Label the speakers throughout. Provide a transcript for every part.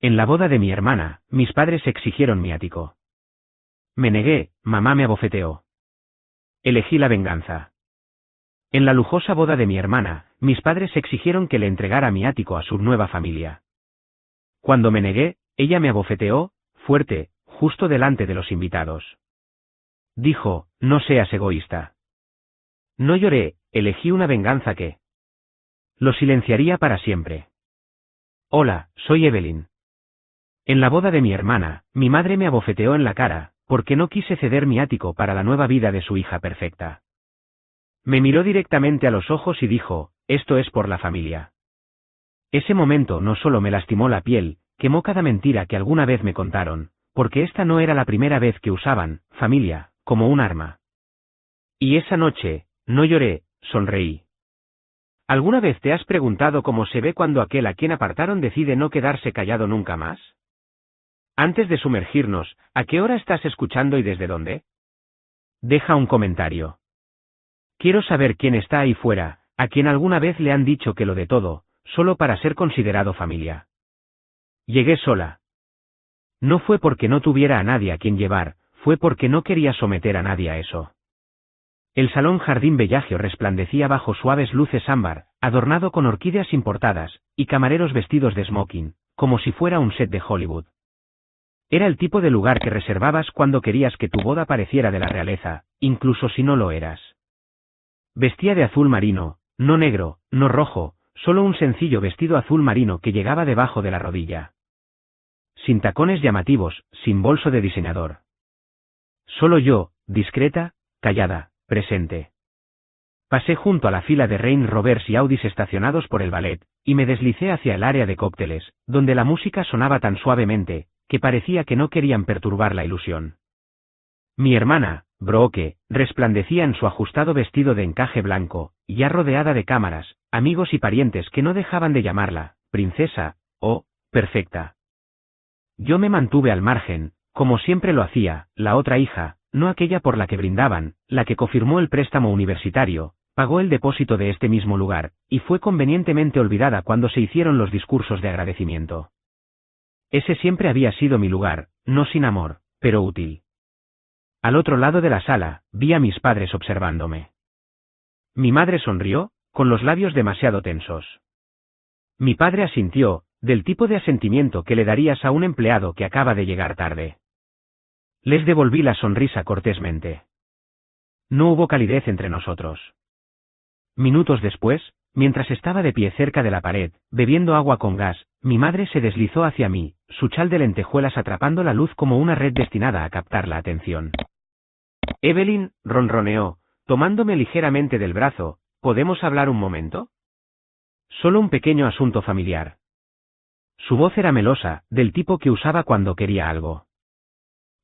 Speaker 1: En la boda de mi hermana, mis padres exigieron mi ático. Me negué, mamá me abofeteó. Elegí la venganza. En la lujosa boda de mi hermana, mis padres exigieron que le entregara mi ático a su nueva familia. Cuando me negué, ella me abofeteó, fuerte, justo delante de los invitados. Dijo, no seas egoísta. No lloré, elegí una venganza que lo silenciaría para siempre. Hola, soy Evelyn. En la boda de mi hermana, mi madre me abofeteó en la cara, porque no quise ceder mi ático para la nueva vida de su hija perfecta. Me miró directamente a los ojos y dijo, esto es por la familia. Ese momento no solo me lastimó la piel, quemó cada mentira que alguna vez me contaron, porque esta no era la primera vez que usaban, familia, como un arma. Y esa noche, no lloré, sonreí. ¿Alguna vez te has preguntado cómo se ve cuando aquel a quien apartaron decide no quedarse callado nunca más? Antes de sumergirnos, ¿a qué hora estás escuchando y desde dónde? Deja un comentario. Quiero saber quién está ahí fuera, a quien alguna vez le han dicho que lo de todo, solo para ser considerado familia. Llegué sola. No fue porque no tuviera a nadie a quien llevar, fue porque no quería someter a nadie a eso. El salón jardín Bellagio resplandecía bajo suaves luces ámbar, adornado con orquídeas importadas, y camareros vestidos de smoking, como si fuera un set de Hollywood. Era el tipo de lugar que reservabas cuando querías que tu boda pareciera de la realeza, incluso si no lo eras. Vestía de azul marino, no negro, no rojo, solo un sencillo vestido azul marino que llegaba debajo de la rodilla. Sin tacones llamativos, sin bolso de diseñador. Solo yo, discreta, callada, presente. Pasé junto a la fila de Range Rovers y Audis estacionados por el ballet, y me deslicé hacia el área de cócteles, donde la música sonaba tan suavemente, que parecía que no querían perturbar la ilusión. Mi hermana, Brooke, resplandecía en su ajustado vestido de encaje blanco, ya rodeada de cámaras, amigos y parientes que no dejaban de llamarla, princesa, o, perfecta. Yo me mantuve al margen, como siempre lo hacía, la otra hija, no aquella por la que brindaban, la que confirmó el préstamo universitario, pagó el depósito de este mismo lugar, y fue convenientemente olvidada cuando se hicieron los discursos de agradecimiento. Ese siempre había sido mi lugar, no sin amor, pero útil. Al otro lado de la sala, vi a mis padres observándome. Mi madre sonrió, con los labios demasiado tensos. Mi padre asintió, del tipo de asentimiento que le darías a un empleado que acaba de llegar tarde. Les devolví la sonrisa cortésmente. No hubo calidez entre nosotros. Minutos después, mientras estaba de pie cerca de la pared, bebiendo agua con gas, mi madre se deslizó hacia mí, su chal de lentejuelas atrapando la luz como una red destinada a captar la atención. Evelyn, ronroneó, tomándome ligeramente del brazo, ¿podemos hablar un momento? Solo un pequeño asunto familiar. Su voz era melosa, del tipo que usaba cuando quería algo.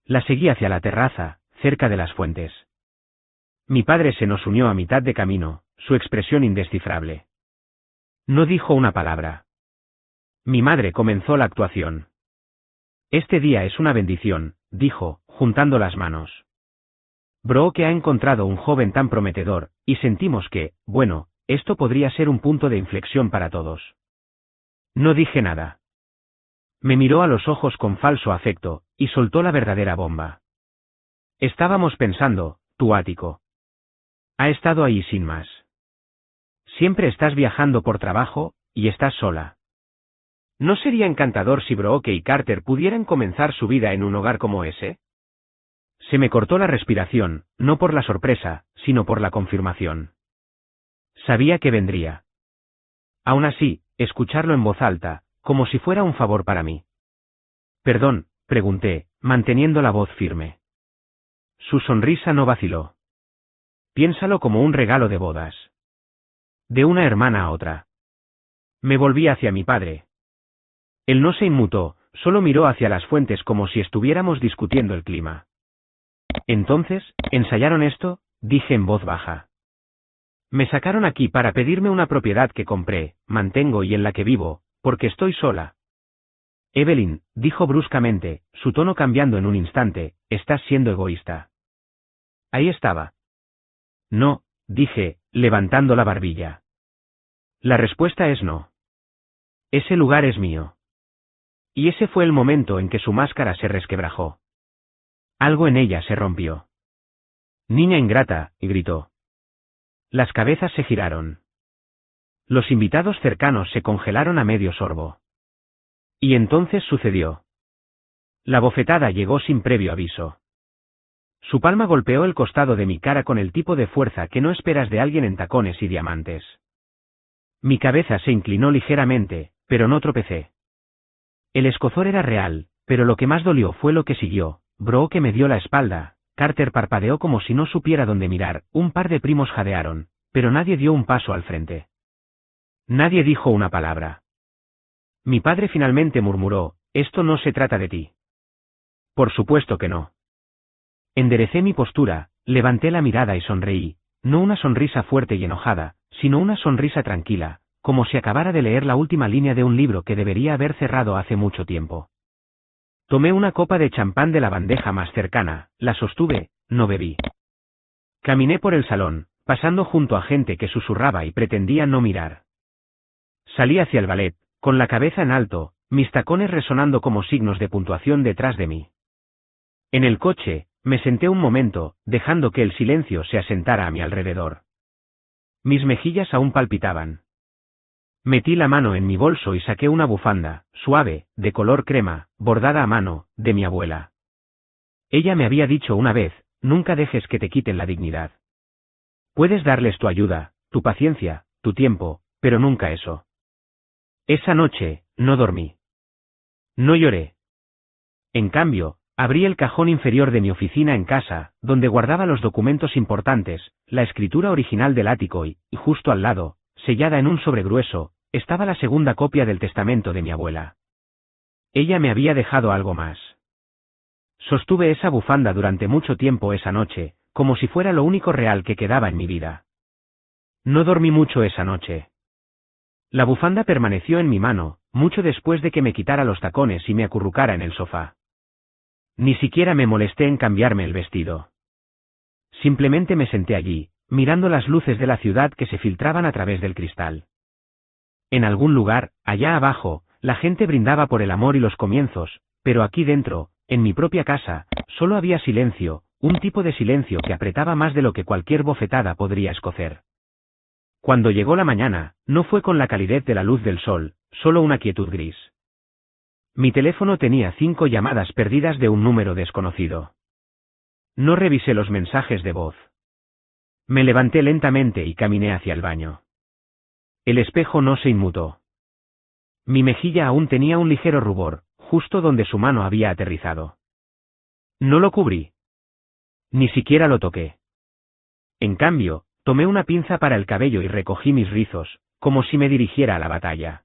Speaker 1: La seguí hacia la terraza, cerca de las fuentes. Mi padre se nos unió a mitad de camino, su expresión indescifrable. No dijo una palabra. Mi madre comenzó la actuación. Este día es una bendición, dijo, juntando las manos. Brooke ha encontrado un joven tan prometedor, y sentimos que, bueno, esto podría ser un punto de inflexión para todos. No dije nada. Me miró a los ojos con falso afecto, y soltó la verdadera bomba. Estábamos pensando, tu ático. Ha estado ahí sin más. Siempre estás viajando por trabajo, y estás sola. ¿No sería encantador si Brooke y Carter pudieran comenzar su vida en un hogar como ese? Se me cortó la respiración, no por la sorpresa, sino por la confirmación. Sabía que vendría. Aún así, escucharlo en voz alta, como si fuera un favor para mí. Perdón, pregunté, manteniendo la voz firme. Su sonrisa no vaciló. Piénsalo como un regalo de bodas. De una hermana a otra. Me volví hacia mi padre. Él no se inmutó, solo miró hacia las fuentes como si estuviéramos discutiendo el clima. Entonces, ¿ensayaron esto?, dije en voz baja. Me sacaron aquí para pedirme una propiedad que compré, mantengo y en la que vivo, porque estoy sola. Evelyn, dijo bruscamente, su tono cambiando en un instante, estás siendo egoísta. Ahí estaba. No, dije, levantando la barbilla. La respuesta es no. Ese lugar es mío. Y ese fue el momento en que su máscara se resquebrajó. Algo en ella se rompió. Niña ingrata, gritó. Las cabezas se giraron. Los invitados cercanos se congelaron a medio sorbo. Y entonces sucedió. La bofetada llegó sin previo aviso. Su palma golpeó el costado de mi cara con el tipo de fuerza que no esperas de alguien en tacones y diamantes. Mi cabeza se inclinó ligeramente, pero no tropecé. El escozor era real, pero lo que más dolió fue lo que siguió. Brooke me dio la espalda, Carter parpadeó como si no supiera dónde mirar, un par de primos jadearon, pero nadie dio un paso al frente. Nadie dijo una palabra. Mi padre finalmente murmuró, «Esto no se trata de ti». Por supuesto que no. Enderecé mi postura, levanté la mirada y sonreí, no una sonrisa fuerte y enojada, sino una sonrisa tranquila, como si acabara de leer la última línea de un libro que debería haber cerrado hace mucho tiempo. Tomé una copa de champán de la bandeja más cercana, la sostuve, no bebí. Caminé por el salón, pasando junto a gente que susurraba y pretendía no mirar. Salí hacia el ballet, con la cabeza en alto, mis tacones resonando como signos de puntuación detrás de mí. En el coche, me senté un momento, dejando que el silencio se asentara a mi alrededor. Mis mejillas aún palpitaban. Metí la mano en mi bolso y saqué una bufanda, suave, de color crema, bordada a mano, de mi abuela. Ella me había dicho una vez, nunca dejes que te quiten la dignidad. Puedes darles tu ayuda, tu paciencia, tu tiempo, pero nunca eso. Esa noche, no dormí. No lloré. En cambio, abrí el cajón inferior de mi oficina en casa, donde guardaba los documentos importantes, la escritura original del ático y, justo al lado, sellada en un sobre grueso, estaba la segunda copia del testamento de mi abuela. Ella me había dejado algo más. Sostuve esa bufanda durante mucho tiempo esa noche, como si fuera lo único real que quedaba en mi vida. No dormí mucho esa noche. La bufanda permaneció en mi mano, mucho después de que me quitara los tacones y me acurrucara en el sofá. Ni siquiera me molesté en cambiarme el vestido. Simplemente me senté allí, mirando las luces de la ciudad que se filtraban a través del cristal. En algún lugar, allá abajo, la gente brindaba por el amor y los comienzos, pero aquí dentro, en mi propia casa, solo había silencio, un tipo de silencio que apretaba más de lo que cualquier bofetada podría escocer. Cuando llegó la mañana, no fue con la calidez de la luz del sol, solo una quietud gris. Mi teléfono tenía 5 llamadas perdidas de un número desconocido. No revisé los mensajes de voz. Me levanté lentamente y caminé hacia el baño. El espejo no se inmutó. Mi mejilla aún tenía un ligero rubor, justo donde su mano había aterrizado. No lo cubrí. Ni siquiera lo toqué. En cambio, tomé una pinza para el cabello y recogí mis rizos, como si me dirigiera a la batalla.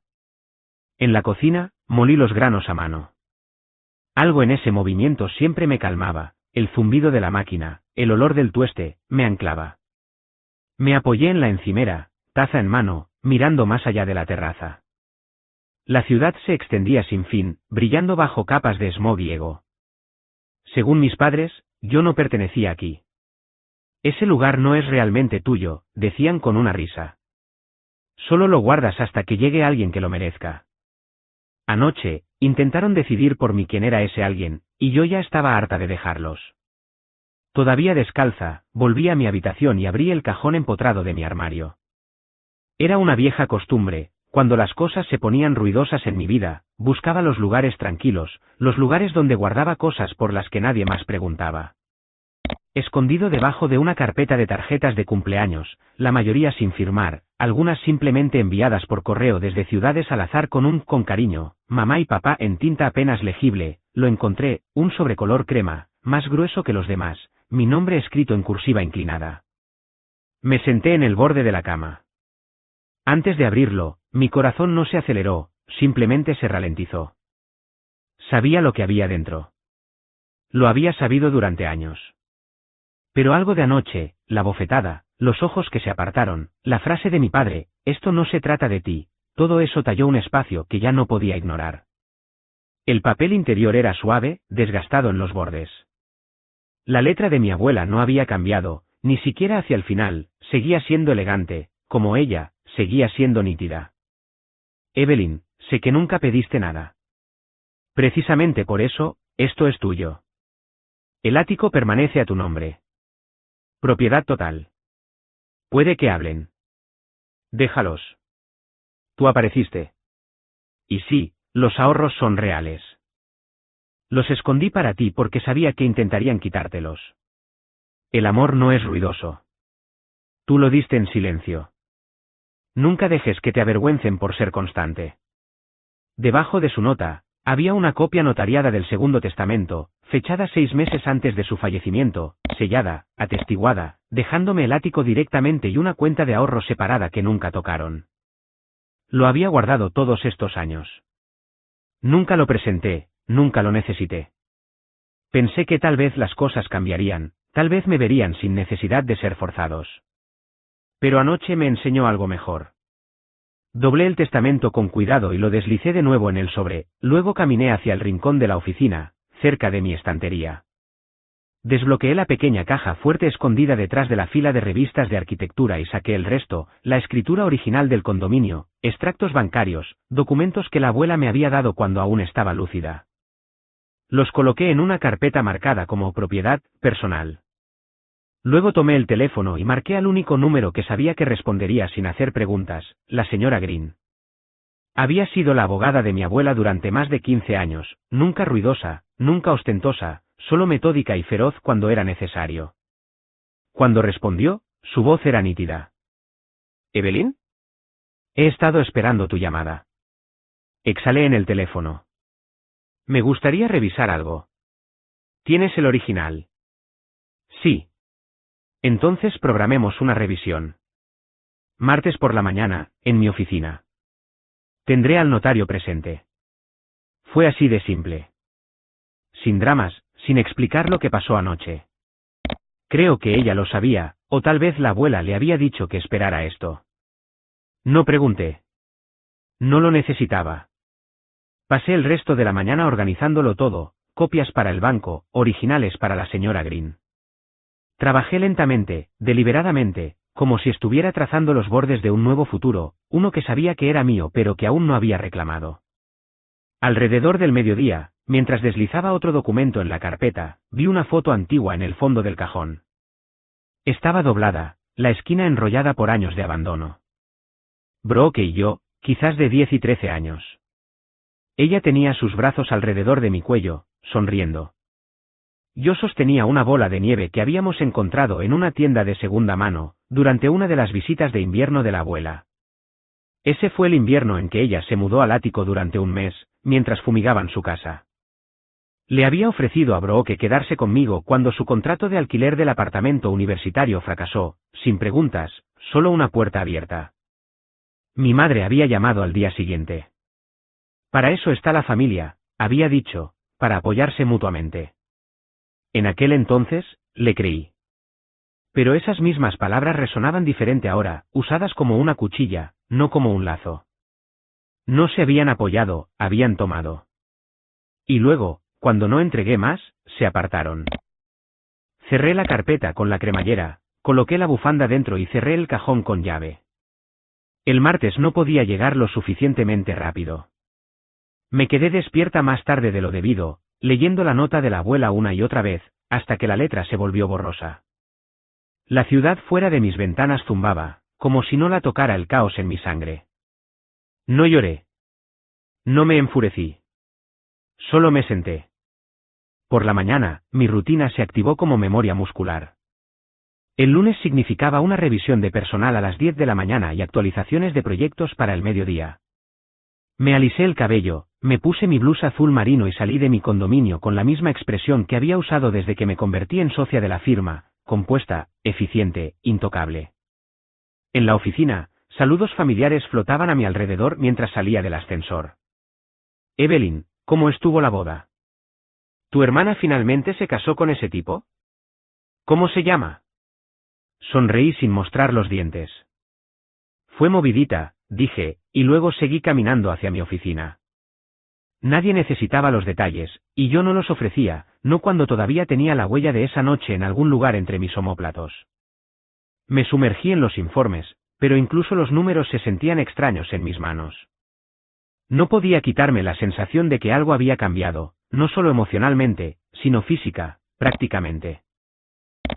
Speaker 1: En la cocina, molí los granos a mano. Algo en ese movimiento siempre me calmaba, el zumbido de la máquina, el olor del tueste, me anclaba. Me apoyé en la encimera, taza en mano, mirando más allá de la terraza. La ciudad se extendía sin fin, brillando bajo capas de smog y ego. Según mis padres, yo no pertenecía aquí. Ese lugar no es realmente tuyo, decían con una risa. Solo lo guardas hasta que llegue alguien que lo merezca. Anoche, intentaron decidir por mí quién era ese alguien, y yo ya estaba harta de dejarlos. Todavía descalza, volví a mi habitación y abrí el cajón empotrado de mi armario. Era una vieja costumbre, cuando las cosas se ponían ruidosas en mi vida, buscaba los lugares tranquilos, los lugares donde guardaba cosas por las que nadie más preguntaba. Escondido debajo de una carpeta de tarjetas de cumpleaños, la mayoría sin firmar, algunas simplemente enviadas por correo desde ciudades al azar con cariño, mamá y papá en tinta apenas legible, lo encontré, un sobrecolor crema, más grueso que los demás, mi nombre escrito en cursiva inclinada. Me senté en el borde de la cama. Antes de abrirlo, mi corazón no se aceleró, simplemente se ralentizó. Sabía lo que había dentro. Lo había sabido durante años. Pero algo de anoche, la bofetada, los ojos que se apartaron, la frase de mi padre, esto no se trata de ti, todo eso talló un espacio que ya no podía ignorar. El papel interior era suave, desgastado en los bordes. La letra de mi abuela no había cambiado, ni siquiera hacia el final, seguía siendo elegante, como ella, seguía siendo nítida. Evelyn, sé que nunca pediste nada. Precisamente por eso, esto es tuyo. El ático permanece a tu nombre. Propiedad total. Puede que hablen. Déjalos. Tú apareciste. Y sí, los ahorros son reales. Los escondí para ti porque sabía que intentarían quitártelos. El amor no es ruidoso. Tú lo diste en silencio. Nunca dejes que te avergüencen por ser constante. Debajo de su nota, había una copia notariada del Segundo Testamento, fechada 6 meses antes de su fallecimiento, sellada, atestiguada, dejándome el ático directamente y una cuenta de ahorro separada que nunca tocaron. Lo había guardado todos estos años. Nunca lo presenté, nunca lo necesité. Pensé que tal vez las cosas cambiarían, tal vez me verían sin necesidad de ser forzados. Pero anoche me enseñó algo mejor. Doblé el testamento con cuidado y lo deslicé de nuevo en el sobre, luego caminé hacia el rincón de la oficina, cerca de mi estantería. Desbloqueé la pequeña caja fuerte escondida detrás de la fila de revistas de arquitectura y saqué el resto, la escritura original del condominio, extractos bancarios, documentos que la abuela me había dado cuando aún estaba lúcida. Los coloqué en una carpeta marcada como propiedad personal. Luego tomé el teléfono y marqué al único número que sabía que respondería sin hacer preguntas, la señora Green. Había sido la abogada de mi abuela durante más de 15 años, nunca ruidosa, nunca ostentosa, solo metódica y feroz cuando era necesario. Cuando respondió, su voz era nítida. ¿Evelyn? He estado esperando tu llamada. Exhalé en el teléfono. Me gustaría revisar algo. ¿Tienes el original? Sí. Entonces programemos una revisión. Martes por la mañana, en mi oficina. Tendré al notario presente. Fue así de simple. Sin dramas, sin explicar lo que pasó anoche. Creo que ella lo sabía, o tal vez la abuela le había dicho que esperara esto. No pregunté. No lo necesitaba. Pasé el resto de la mañana organizándolo todo, copias para el banco, originales para la señora Green. Trabajé lentamente, deliberadamente, como si estuviera trazando los bordes de un nuevo futuro, uno que sabía que era mío pero que aún no había reclamado. Alrededor del mediodía, mientras deslizaba otro documento en la carpeta, vi una foto antigua en el fondo del cajón. Estaba doblada, la esquina enrollada por años de abandono. Brooke y yo, quizás de 10 y 13 años. Ella tenía sus brazos alrededor de mi cuello, sonriendo. Yo sostenía una bola de nieve que habíamos encontrado en una tienda de segunda mano, durante una de las visitas de invierno de la abuela. Ese fue el invierno en que ella se mudó al ático durante un mes, mientras fumigaban su casa. Le había ofrecido a Brooke quedarse conmigo cuando su contrato de alquiler del apartamento universitario fracasó, sin preguntas, solo una puerta abierta. Mi madre había llamado al día siguiente. Para eso está la familia, había dicho, para apoyarse mutuamente. En aquel entonces, le creí. Pero esas mismas palabras resonaban diferente ahora, usadas como una cuchilla, no como un lazo. No se habían apoyado, habían tomado. Y luego, cuando no entregué más, se apartaron. Cerré la carpeta con la cremallera, coloqué la bufanda dentro y cerré el cajón con llave. El martes no podía llegar lo suficientemente rápido. Me quedé despierta más tarde de lo debido, leyendo la nota de la abuela una y otra vez, hasta que la letra se volvió borrosa. La ciudad fuera de mis ventanas zumbaba, como si no la tocara el caos en mi sangre. No lloré. No me enfurecí. Solo me senté. Por la mañana, mi rutina se activó como memoria muscular. El lunes significaba una revisión de personal a las 10 de la mañana y actualizaciones de proyectos para el mediodía. Me alisé el cabello, me puse mi blusa azul marino y salí de mi condominio con la misma expresión que había usado desde que me convertí en socia de la firma, compuesta, eficiente, intocable. En la oficina, saludos familiares flotaban a mi alrededor mientras salía del ascensor. Evelyn, ¿cómo estuvo la boda? ¿Tu hermana finalmente se casó con ese tipo? ¿Cómo se llama? Sonreí sin mostrar los dientes. Fue movidita, dije, y luego seguí caminando hacia mi oficina. Nadie necesitaba los detalles, y yo no los ofrecía, no cuando todavía tenía la huella de esa noche en algún lugar entre mis omóplatos. Me sumergí en los informes, pero incluso los números se sentían extraños en mis manos. No podía quitarme la sensación de que algo había cambiado, no solo emocionalmente, sino física, prácticamente.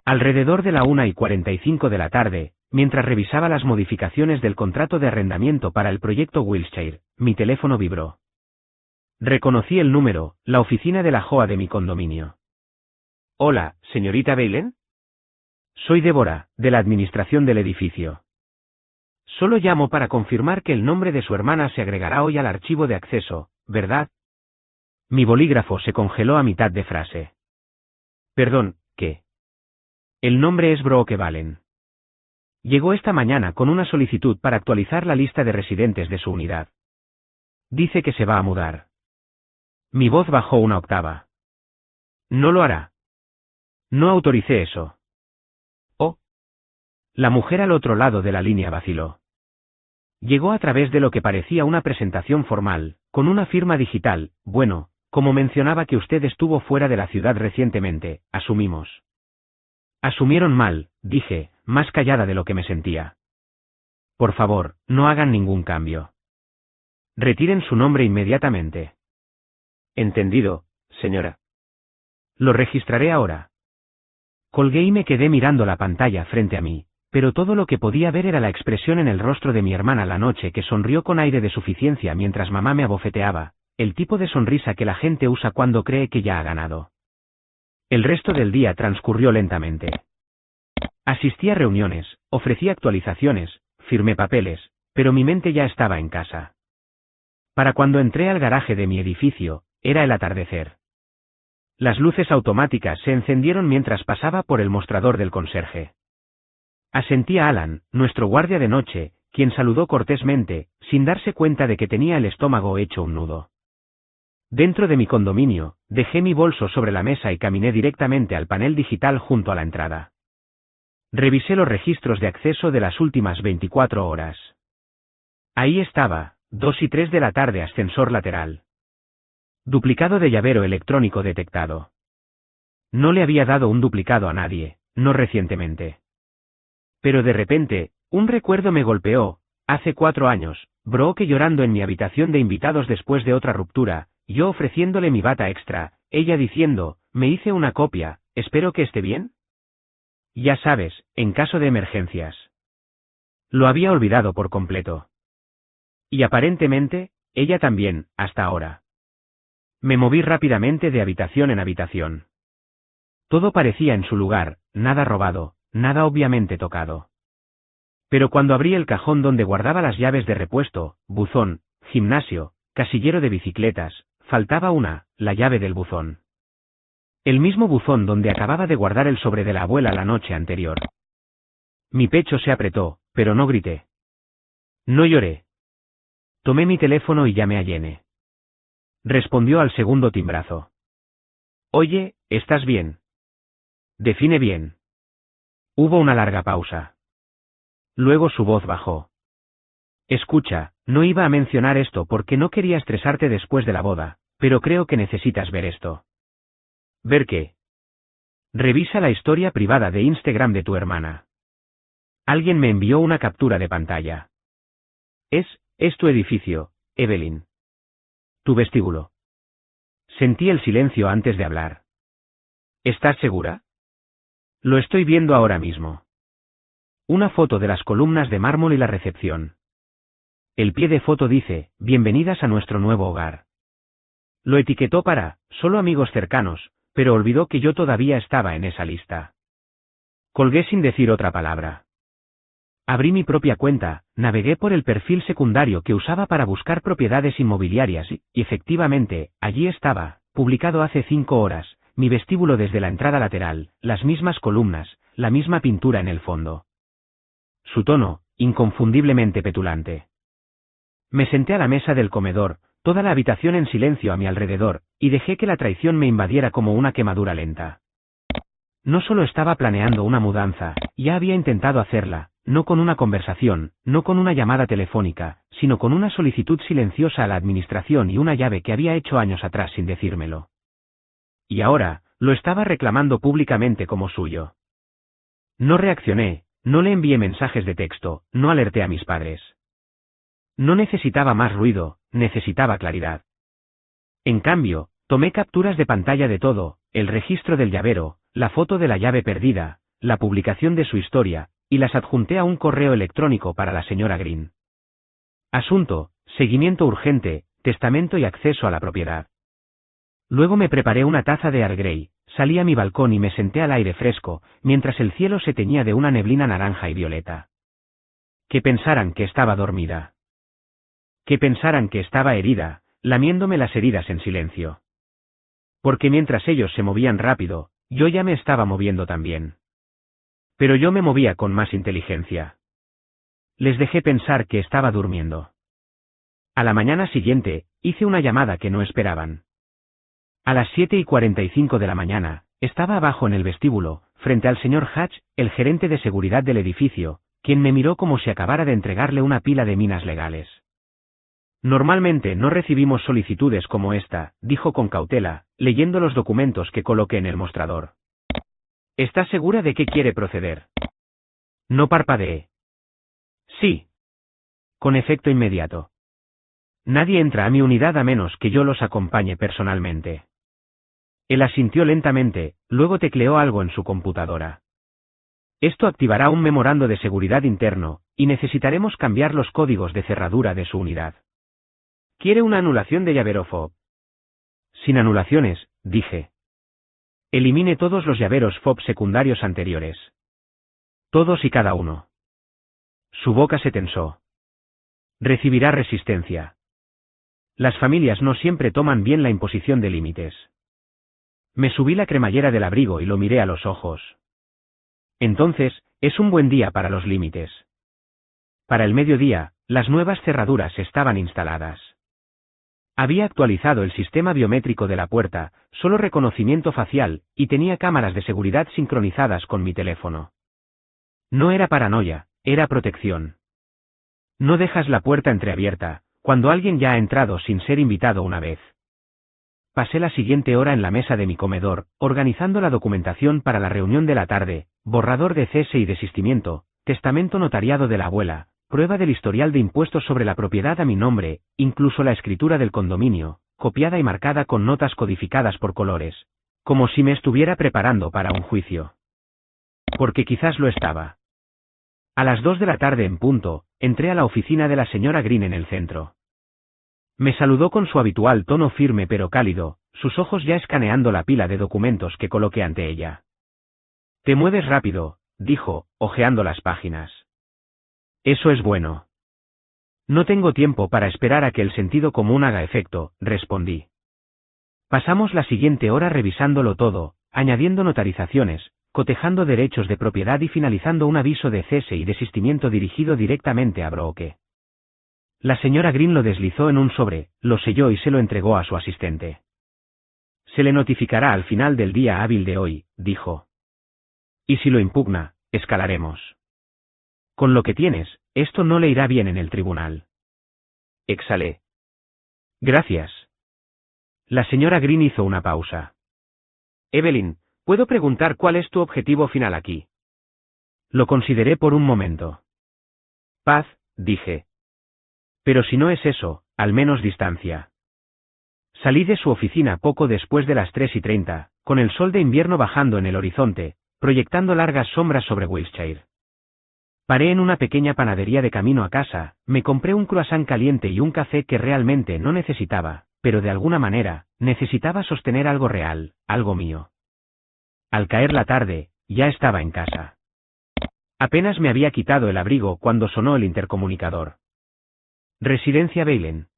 Speaker 1: Alrededor de la 1:45 de la tarde, mientras revisaba las modificaciones del contrato de arrendamiento para el proyecto Wilshire, mi teléfono vibró. Reconocí el número, la oficina de la JOA de mi condominio. Hola, señorita Bailen. Soy Débora, de la administración del edificio. Solo llamo para confirmar que el nombre de su hermana se agregará hoy al archivo de acceso, ¿verdad? Mi bolígrafo se congeló a mitad de frase. Perdón, ¿qué? El nombre es Brooke Valen. Llegó esta mañana con una solicitud para actualizar la lista de residentes de su unidad. Dice que se va a mudar. Mi voz bajó una octava. No lo hará. No autoricé eso. Oh. La mujer al otro lado de la línea vaciló. Llegó a través de lo que parecía una presentación formal, con una firma digital. Bueno, como mencionaba que usted estuvo fuera de la ciudad recientemente, asumimos. Asumieron mal, dije, más callada de lo que me sentía. Por favor, no hagan ningún cambio. Retiren su nombre inmediatamente. Entendido, señora. Lo registraré ahora. Colgué y me quedé mirando la pantalla frente a mí, pero todo lo que podía ver era la expresión en el rostro de mi hermana la noche, que sonrió con aire de suficiencia mientras mamá me abofeteaba, el tipo de sonrisa que la gente usa cuando cree que ya ha ganado. El resto del día transcurrió lentamente. Asistí a reuniones, ofrecí actualizaciones, firmé papeles, pero mi mente ya estaba en casa. Para cuando entré al garaje de mi edificio, era el atardecer. Las luces automáticas se encendieron mientras pasaba por el mostrador del conserje. Asentí a Alan, nuestro guardia de noche, quien saludó cortésmente, sin darse cuenta de que tenía el estómago hecho un nudo. Dentro de mi condominio, dejé mi bolso sobre la mesa y caminé directamente al panel digital junto a la entrada. Revisé los registros de acceso de las últimas 24 horas. Ahí estaba, 2:03 de la tarde, ascensor lateral. Duplicado de llavero electrónico detectado. No le había dado un duplicado a nadie, no recientemente. Pero de repente, un recuerdo me golpeó. Hace 4 años, Brooke llorando en mi habitación de invitados después de otra ruptura, yo ofreciéndole mi bata extra, ella diciendo, me hice una copia, espero que esté bien. Ya sabes, en caso de emergencias. Lo había olvidado por completo. Y aparentemente, ella también, hasta ahora. Me moví rápidamente de habitación en habitación. Todo parecía en su lugar, nada robado, nada obviamente tocado. Pero cuando abrí el cajón donde guardaba las llaves de repuesto, buzón, gimnasio, casillero de bicicletas, faltaba una, la llave del buzón. El mismo buzón donde acababa de guardar el sobre de la abuela la noche anterior. Mi pecho se apretó, pero no grité. No lloré. Tomé mi teléfono y llamé a Jenny. Respondió al segundo timbrazo. Oye, ¿estás bien? Define bien. Hubo una larga pausa. Luego su voz bajó. Escucha, no iba a mencionar esto porque no quería estresarte después de la boda, pero creo que necesitas ver esto. ¿Ver qué? Revisa la historia privada de Instagram de tu hermana. Alguien me envió una captura de pantalla. Es tu edificio, Evelyn. Tu vestíbulo. Sentí el silencio antes de hablar. ¿Estás segura? Lo estoy viendo ahora mismo. Una foto de las columnas de mármol y la recepción. El pie de foto dice, bienvenidas a nuestro nuevo hogar. Lo etiquetó para, solo amigos cercanos, pero olvidó que yo todavía estaba en esa lista. Colgué sin decir otra palabra. Abrí mi propia cuenta, navegué por el perfil secundario que usaba para buscar propiedades inmobiliarias y, efectivamente, allí estaba, publicado hace 5 horas, mi vestíbulo desde la entrada lateral, las mismas columnas, la misma pintura en el fondo. Su tono, inconfundiblemente petulante. Me senté a la mesa del comedor, toda la habitación en silencio a mi alrededor, y dejé que la traición me invadiera como una quemadura lenta. No solo estaba planeando una mudanza, ya había intentado hacerla, no con una conversación, no con una llamada telefónica, sino con una solicitud silenciosa a la administración y una llave que había hecho años atrás sin decírmelo. Y ahora, lo estaba reclamando públicamente como suyo. No reaccioné, no le envié mensajes de texto, no alerté a mis padres. No necesitaba más ruido, necesitaba claridad. En cambio, tomé capturas de pantalla de todo, el registro del llavero, la foto de la llave perdida, la publicación de su historia, y las adjunté a un correo electrónico para la señora Green. Asunto: seguimiento urgente, testamento y acceso a la propiedad. Luego me preparé una taza de Earl Grey, salí a mi balcón y me senté al aire fresco, mientras el cielo se teñía de una neblina naranja y violeta. Que pensaran que estaba dormida. Que pensaran que estaba herida, lamiéndome las heridas en silencio. Porque mientras ellos se movían rápido, yo ya me estaba moviendo también. Pero yo me movía con más inteligencia. Les dejé pensar que estaba durmiendo. A la mañana siguiente, hice una llamada que no esperaban. A las 7:45 de la mañana, estaba abajo en el vestíbulo, frente al señor Hatch, el gerente de seguridad del edificio, quien me miró como si acabara de entregarle una pila de minas legales. Normalmente no recibimos solicitudes como esta, dijo con cautela, leyendo los documentos que coloqué en el mostrador. ¿Está segura de que quiere proceder? No parpadeé. Sí. Con efecto inmediato. Nadie entra a mi unidad a menos que yo los acompañe personalmente. Él asintió lentamente, luego tecleó algo en su computadora. Esto activará un memorando de seguridad interno, y necesitaremos cambiar los códigos de cerradura de su unidad. ¿Quiere una anulación de llavero FOB? Sin anulaciones, dije. Elimine todos los llaveros FOB secundarios anteriores. Todos y cada uno. Su boca se tensó. Recibirá resistencia. Las familias no siempre toman bien la imposición de límites. Me subí la cremallera del abrigo y lo miré a los ojos. Entonces, es un buen día para los límites. Para el mediodía, las nuevas cerraduras estaban instaladas. Había actualizado el sistema biométrico de la puerta, solo reconocimiento facial, y tenía cámaras de seguridad sincronizadas con mi teléfono. No era paranoia, era protección. No dejas la puerta entreabierta, cuando alguien ya ha entrado sin ser invitado una vez. Pasé la siguiente hora en la mesa de mi comedor, organizando la documentación para la reunión de la tarde, borrador de cese y desistimiento, testamento notariado de la abuela, prueba del historial de impuestos sobre la propiedad a mi nombre, incluso la escritura del condominio, copiada y marcada con notas codificadas por colores, como si me estuviera preparando para un juicio. Porque quizás lo estaba. A las 2 de la tarde en punto, entré a la oficina de la señora Green en el centro. Me saludó con su habitual tono firme pero cálido, sus ojos ya escaneando la pila de documentos que coloqué ante ella. Te mueves rápido, dijo, hojeando las páginas. Eso es bueno. No tengo tiempo para esperar a que el sentido común haga efecto, respondí. Pasamos la siguiente hora revisándolo todo, añadiendo notarizaciones, cotejando derechos de propiedad y finalizando un aviso de cese y desistimiento dirigido directamente a Brooke. La señora Green lo deslizó en un sobre, lo selló y se lo entregó a su asistente. Se le notificará al final del día hábil de hoy, dijo. Y si lo impugna, escalaremos. Con lo que tienes, esto no le irá bien en el tribunal. Exhalé. Gracias. La señora Green hizo una pausa. Evelyn, ¿puedo preguntar cuál es tu objetivo final aquí? Lo consideré por un momento. Paz, dije. Pero si no es eso, al menos distancia. Salí de su oficina poco después de las 3:30, con el sol de invierno bajando en el horizonte, proyectando largas sombras sobre Wiltshire. Paré en una pequeña panadería de camino a casa, me compré un croissant caliente y un café que realmente no necesitaba, pero de alguna manera, necesitaba sostener algo real, algo mío. Al caer la tarde, ya estaba en casa. Apenas me había quitado el abrigo cuando sonó el intercomunicador. Residencia Beilen.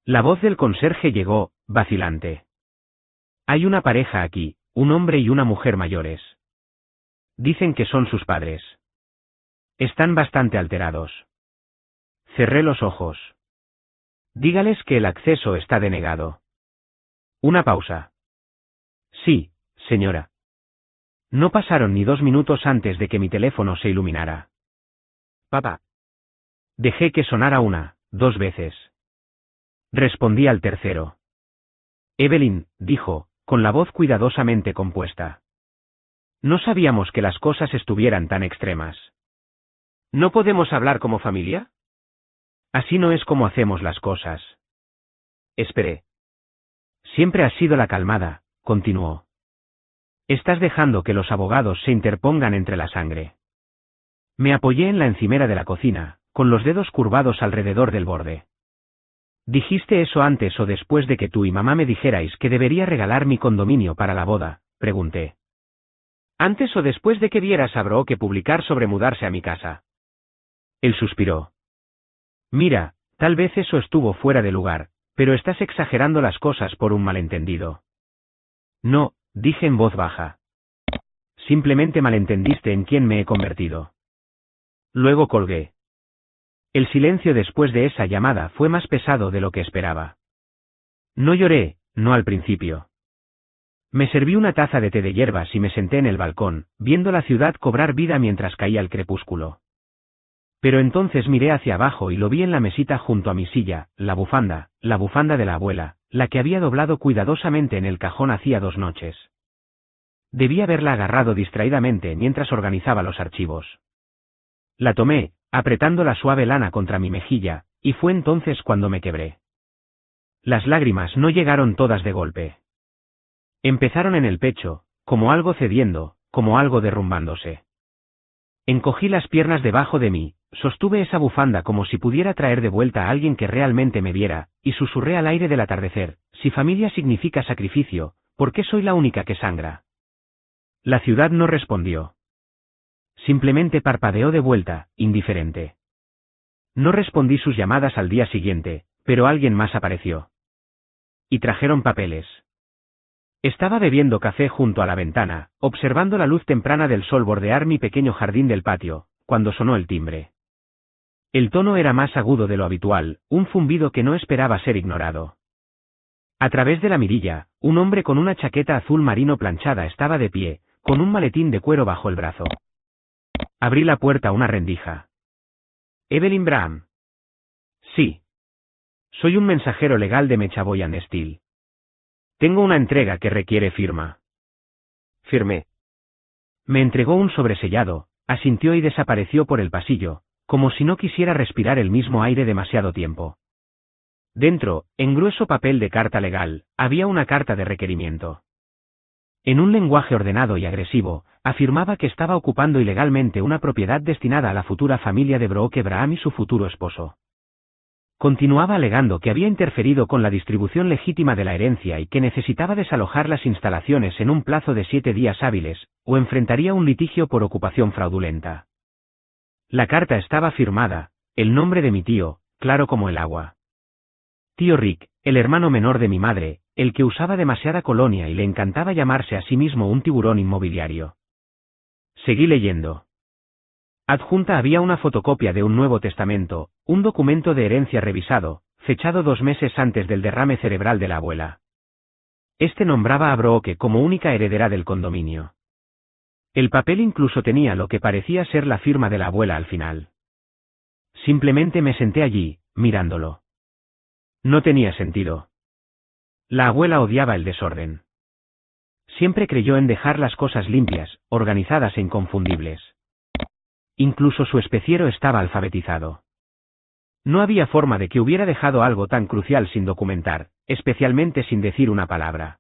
Speaker 1: La voz del conserje llegó, vacilante. Hay una pareja aquí, un hombre y una mujer mayores. Dicen que son sus padres. Están bastante alterados. Cerré los ojos. Dígales que el acceso está denegado. Una pausa. Sí, señora. No pasaron ni 2 minutos antes de que mi teléfono se iluminara. Papá. Dejé que sonara 1, 2 veces. Respondí al tercero. Evelyn, dijo, con la voz cuidadosamente compuesta. No sabíamos que las cosas estuvieran tan extremas. ¿No podemos hablar como familia? Así no es como hacemos las cosas. esperé. Siempre has sido la calmada, continuó. Estás dejando que los abogados se interpongan entre la sangre. Me apoyé en la encimera de la cocina, con los dedos curvados alrededor del borde. ¿Dijiste eso antes o después de que tú y mamá me dijerais que debería regalar mi condominio para la boda?, pregunté. ¿Antes o después de que vieras a Brooke publicar sobre mudarse a mi casa? Él suspiró. Mira, tal vez eso estuvo fuera de lugar, pero estás exagerando las cosas por un malentendido. No, dije en voz baja. Simplemente malentendiste en quién me he convertido. Luego colgué. El silencio después de esa llamada fue más pesado de lo que esperaba. No lloré, no al principio. Me serví una taza de té de hierbas y me senté en el balcón, viendo la ciudad cobrar vida mientras caía el crepúsculo. Pero entonces miré hacia abajo y lo vi en la mesita junto a mi silla, la bufanda de la abuela, la que había doblado cuidadosamente en el cajón hacía 2 noches. Debí haberla agarrado distraídamente mientras organizaba los archivos. La tomé, apretando la suave lana contra mi mejilla, y fue entonces cuando me quebré. Las lágrimas no llegaron todas de golpe. Empezaron en el pecho, como algo cediendo, como algo derrumbándose. Encogí las piernas debajo de mí, sostuve esa bufanda como si pudiera traer de vuelta a alguien que realmente me viera, y susurré al aire del atardecer, si familia significa sacrificio, ¿por qué soy la única que sangra? La ciudad no respondió. Simplemente parpadeó de vuelta, indiferente. No respondí sus llamadas al día siguiente, pero alguien más apareció. Y trajeron papeles. Estaba bebiendo café junto a la ventana, observando la luz temprana del sol bordear mi pequeño jardín del patio, cuando sonó el timbre. El tono era más agudo de lo habitual, un zumbido que no esperaba ser ignorado. A través de la mirilla, un hombre con una chaqueta azul marino planchada estaba de pie, con un maletín de cuero bajo el brazo. Abrí la puerta a una rendija. ¿Evelyn Braham? Sí. Soy un mensajero legal de Mechaboy & Steel. Tengo una entrega que requiere firma. Firmé. Me entregó un sobresellado, asintió y desapareció por el pasillo, como si no quisiera respirar el mismo aire demasiado tiempo. Dentro, en grueso papel de carta legal, había una carta de requerimiento. En un lenguaje ordenado y agresivo, afirmaba que estaba ocupando ilegalmente una propiedad destinada a la futura familia de Brooke Braham y su futuro esposo. Continuaba alegando que había interferido con la distribución legítima de la herencia y que necesitaba desalojar las instalaciones en un plazo de 7 días hábiles, o enfrentaría un litigio por ocupación fraudulenta. La carta estaba firmada, el nombre de mi tío, claro como el agua. Tío Rick, el hermano menor de mi madre, el que usaba demasiada colonia y le encantaba llamarse a sí mismo un tiburón inmobiliario. Seguí leyendo. Adjunta había una fotocopia de un Nuevo Testamento, un documento de herencia revisado, fechado 2 meses antes del derrame cerebral de la abuela. Este nombraba a Brooke como única heredera del condominio. El papel incluso tenía lo que parecía ser la firma de la abuela al final. Simplemente me senté allí, mirándolo. No tenía sentido. La abuela odiaba el desorden. Siempre creyó en dejar las cosas limpias, organizadas e inconfundibles. Incluso su especiero estaba alfabetizado. No había forma de que hubiera dejado algo tan crucial sin documentar, especialmente sin decir una palabra.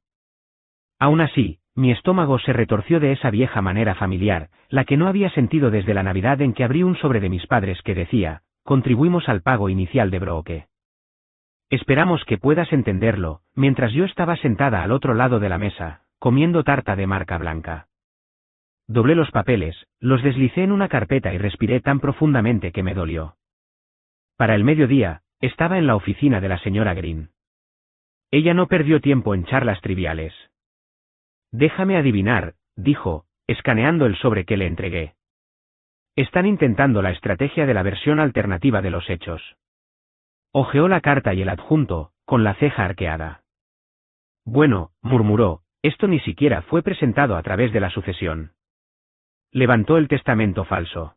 Speaker 1: Aún así, mi estómago se retorció de esa vieja manera familiar, la que no había sentido desde la Navidad en que abrí un sobre de mis padres que decía, contribuimos al pago inicial de Brooke. Esperamos que puedas entenderlo, mientras yo estaba sentada al otro lado de la mesa, comiendo tarta de marca blanca. Doblé los papeles, los deslicé en una carpeta y respiré tan profundamente que me dolió. Para el mediodía, estaba en la oficina de la señora Green. Ella no perdió tiempo en charlas triviales. Déjame adivinar, dijo, escaneando el sobre que le entregué. Están intentando la estrategia de la versión alternativa de los hechos. Hojeó la carta y el adjunto, con la ceja arqueada. Bueno, murmuró, esto ni siquiera fue presentado a través de la sucesión. Levantó el testamento falso.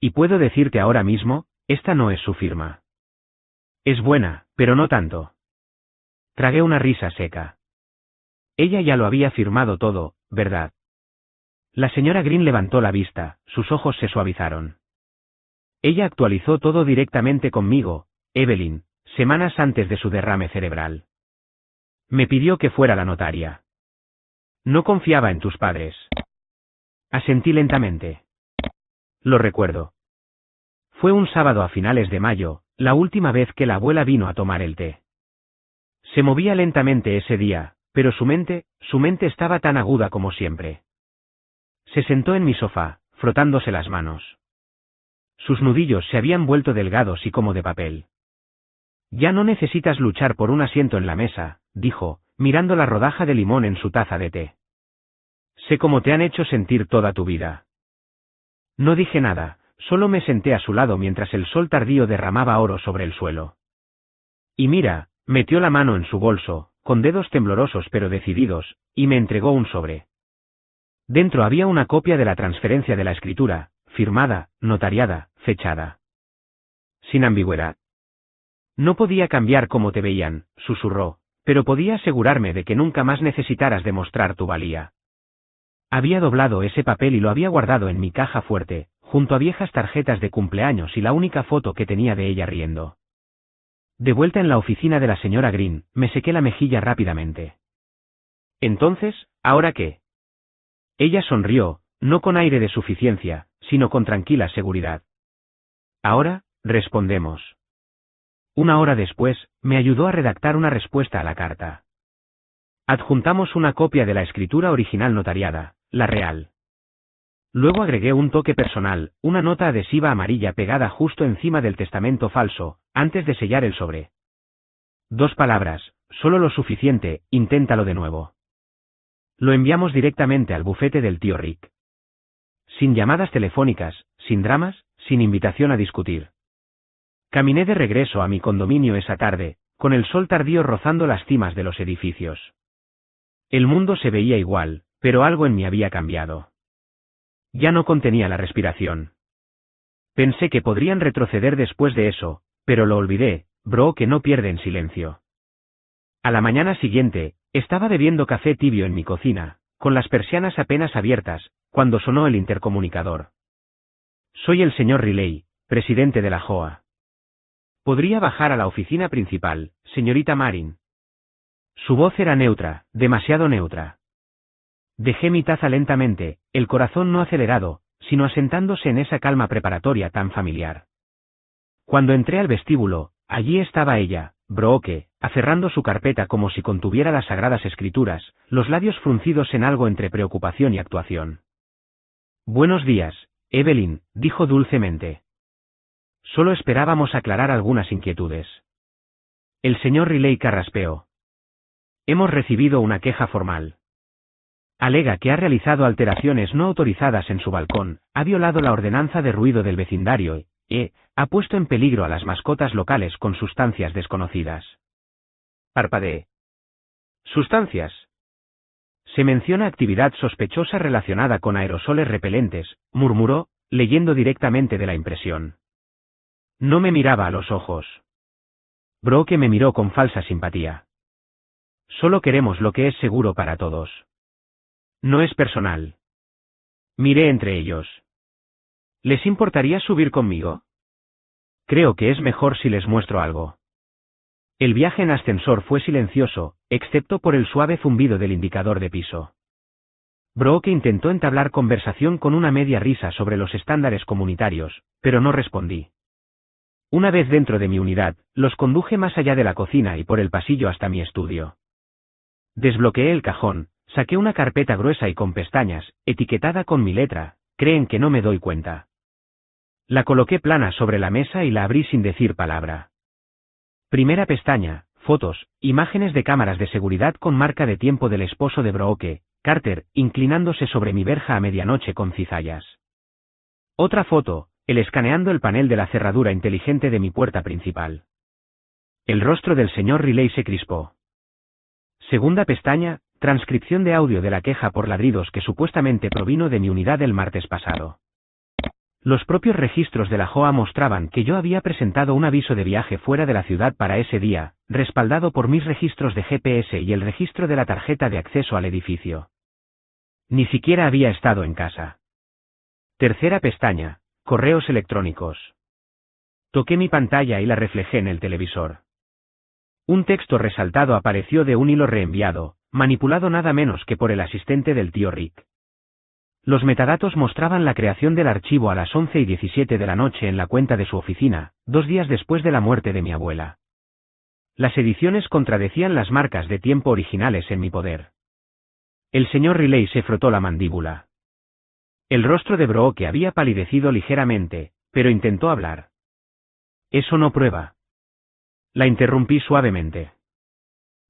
Speaker 1: Y puedo decirte ahora mismo, esta no es su firma. Es buena, pero no tanto. Tragué una risa seca. Ella ya lo había firmado todo, ¿verdad? La señora Green levantó la vista, sus ojos se suavizaron. Ella actualizó todo directamente conmigo, Evelyn, semanas antes de su derrame cerebral. Me pidió que fuera la notaria. No confiaba en tus padres. Asentí lentamente. Lo recuerdo. Fue un sábado a finales de mayo, la última vez que la abuela vino a tomar el té. Se movía lentamente ese día, pero su mente estaba tan aguda como siempre. Se sentó en mi sofá, frotándose las manos. Sus nudillos se habían vuelto delgados y como de papel. Ya no necesitas luchar por un asiento en la mesa, dijo, mirando la rodaja de limón en su taza de té. Sé cómo te han hecho sentir toda tu vida. No dije nada, solo me senté a su lado mientras el sol tardío derramaba oro sobre el suelo. Y mira, metió la mano en su bolso, con dedos temblorosos pero decididos, y me entregó un sobre. Dentro había una copia de la transferencia de la escritura, firmada, notariada, fechada. Sin ambigüedad. No podía cambiar cómo te veían, susurró, pero podía asegurarme de que nunca más necesitaras demostrar tu valía. Había doblado ese papel y lo había guardado en mi caja fuerte, junto a viejas tarjetas de cumpleaños y la única foto que tenía de ella riendo. De vuelta en la oficina de la señora Green, me sequé la mejilla rápidamente. Entonces, ¿ahora qué? Ella sonrió, no con aire de suficiencia, sino con tranquila seguridad. Ahora, respondemos. Una hora después, me ayudó a redactar una respuesta a la carta. Adjuntamos una copia de la escritura original notariada, la real. Luego agregué un toque personal, una nota adhesiva amarilla pegada justo encima del testamento falso, antes de sellar el sobre. 2 palabras, solo lo suficiente, inténtalo de nuevo. Lo enviamos directamente al bufete del tío Rick. Sin llamadas telefónicas, sin dramas, sin invitación a discutir. Caminé de regreso a mi condominio esa tarde, con el sol tardío rozando las cimas de los edificios. El mundo se veía igual, pero algo en mí había cambiado. Ya no contenía la respiración. Pensé que podrían retroceder después de eso, pero lo olvidé, bro, que no pierde en silencio. A la mañana siguiente, estaba bebiendo café tibio en mi cocina, con las persianas apenas abiertas, cuando sonó el intercomunicador. Soy el señor Riley, presidente de la JOA. ¿Podría bajar a la oficina principal, señorita Marin? Su voz era neutra, demasiado neutra. Dejé mi taza lentamente, el corazón no acelerado, sino asentándose en esa calma preparatoria tan familiar. Cuando entré al vestíbulo, allí estaba ella, Brooke, aferrando su carpeta como si contuviera las sagradas escrituras, los labios fruncidos en algo entre preocupación y actuación. Buenos días, Evelyn, dijo dulcemente. Solo esperábamos aclarar algunas inquietudes. El señor Riley carraspeó. Hemos recibido una queja formal. Alega que ha realizado alteraciones no autorizadas en su balcón, ha violado la ordenanza de ruido del vecindario y ha puesto en peligro a las mascotas locales con sustancias desconocidas. Parpadeé. ¿Sustancias? Se menciona actividad sospechosa relacionada con aerosoles repelentes, murmuró, leyendo directamente de la impresión. No me miraba a los ojos. Brooke me miró con falsa simpatía. Solo queremos lo que es seguro para todos. No es personal. Miré entre ellos. ¿Les importaría subir conmigo? Creo que es mejor si les muestro algo. El viaje en ascensor fue silencioso, excepto por el suave zumbido del indicador de piso. Brooke intentó entablar conversación con una media risa sobre los estándares comunitarios, pero no respondí. Una vez dentro de mi unidad, los conduje más allá de la cocina y por el pasillo hasta mi estudio. Desbloqueé el cajón, saqué una carpeta gruesa y con pestañas, etiquetada con mi letra, creen que no me doy cuenta. La coloqué plana sobre la mesa y la abrí sin decir palabra. Primera pestaña, fotos, imágenes de cámaras de seguridad con marca de tiempo del esposo de Brooke, Carter, inclinándose sobre mi verja a medianoche con cizallas. Otra foto, él escaneando el panel de la cerradura inteligente de mi puerta principal. El rostro del señor Riley se crispó. Segunda pestaña, transcripción de audio de la queja por ladridos que supuestamente provino de mi unidad el martes pasado. Los propios registros de la JOA mostraban que yo había presentado un aviso de viaje fuera de la ciudad para ese día, respaldado por mis registros de GPS y el registro de la tarjeta de acceso al edificio. Ni siquiera había estado en casa. Tercera pestaña, correos electrónicos. Toqué mi pantalla y la reflejé en el televisor. Un texto resaltado apareció de un hilo reenviado, manipulado nada menos que por el asistente del tío Rick. Los metadatos mostraban la creación del archivo a las 11:17 de la noche en la cuenta de su oficina, 2 días después de la muerte de mi abuela. Las ediciones contradecían las marcas de tiempo originales en mi poder. El señor Riley se frotó la mandíbula. El rostro de Brooke había palidecido ligeramente, pero intentó hablar. Eso no prueba. La interrumpí suavemente.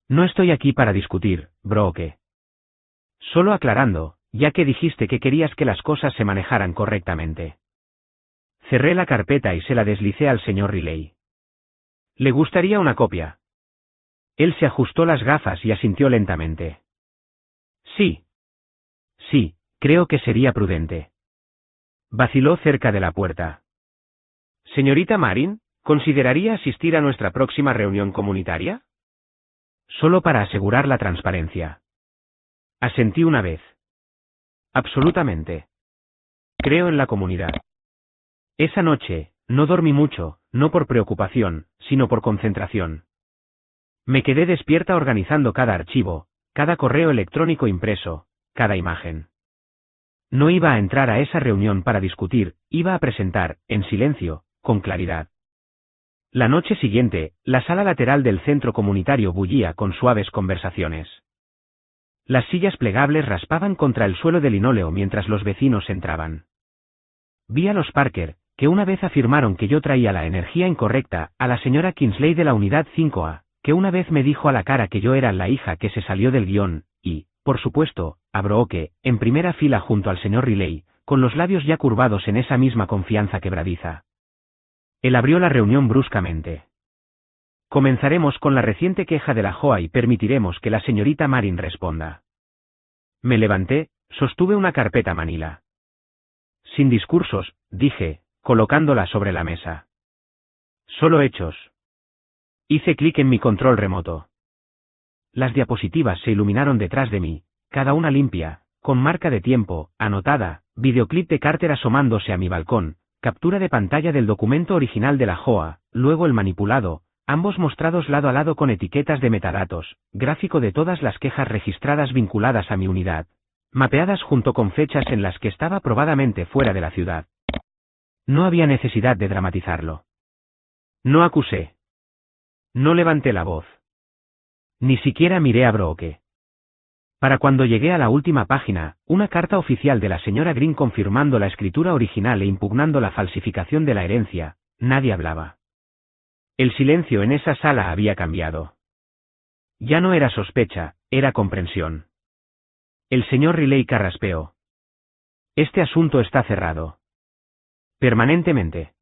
Speaker 1: No estoy aquí para discutir, Brooke. Solo aclarando, ya que dijiste que querías que las cosas se manejaran correctamente. Cerré la carpeta y se la deslicé al señor Riley. ¿Le gustaría una copia? Él se ajustó las gafas y asintió lentamente. Sí. Sí, creo que sería prudente. Vaciló cerca de la puerta. Señorita Marin, ¿consideraría asistir a nuestra próxima reunión comunitaria? Solo para asegurar la transparencia. Asentí una vez. Absolutamente. Creo en la comunidad. Esa noche, no dormí mucho, no por preocupación, sino por concentración. Me quedé despierta organizando cada archivo, cada correo electrónico impreso, cada imagen. No iba a entrar a esa reunión para discutir, iba a presentar, en silencio, con claridad. La noche siguiente, la sala lateral del centro comunitario bullía con suaves conversaciones. Las sillas plegables raspaban contra el suelo de linóleo mientras los vecinos entraban. Vi a los Parker, que una vez afirmaron que yo traía la energía incorrecta, a la señora Kingsley de la unidad 5A, que una vez me dijo a la cara que yo era la hija que se salió del guión, y, por supuesto, a Brooke, en primera fila junto al señor Riley, con los labios ya curvados en esa misma confianza quebradiza. Él abrió la reunión bruscamente. Comenzaremos con la reciente queja de la JOA y permitiremos que la señorita Marin responda. Me levanté, sostuve una carpeta manila. Sin discursos, dije, colocándola sobre la mesa. Solo hechos. Hice clic en mi control remoto. Las diapositivas se iluminaron detrás de mí, cada una limpia, con marca de tiempo, anotada, videoclip de Carter asomándose a mi balcón, captura de pantalla del documento original de la JOA, luego el manipulado, ambos mostrados lado a lado con etiquetas de metadatos, gráfico de todas las quejas registradas vinculadas a mi unidad, mapeadas junto con fechas en las que estaba probadamente fuera de la ciudad. No había necesidad de dramatizarlo. No acusé. No levanté la voz. Ni siquiera miré a Brooke. Para cuando llegué a la última página, una carta oficial de la señora Green confirmando la escritura original e impugnando la falsificación de la herencia, nadie hablaba. El silencio en esa sala había cambiado. Ya no era sospecha, era comprensión. El señor Riley carraspeó. Este asunto está cerrado. Permanentemente.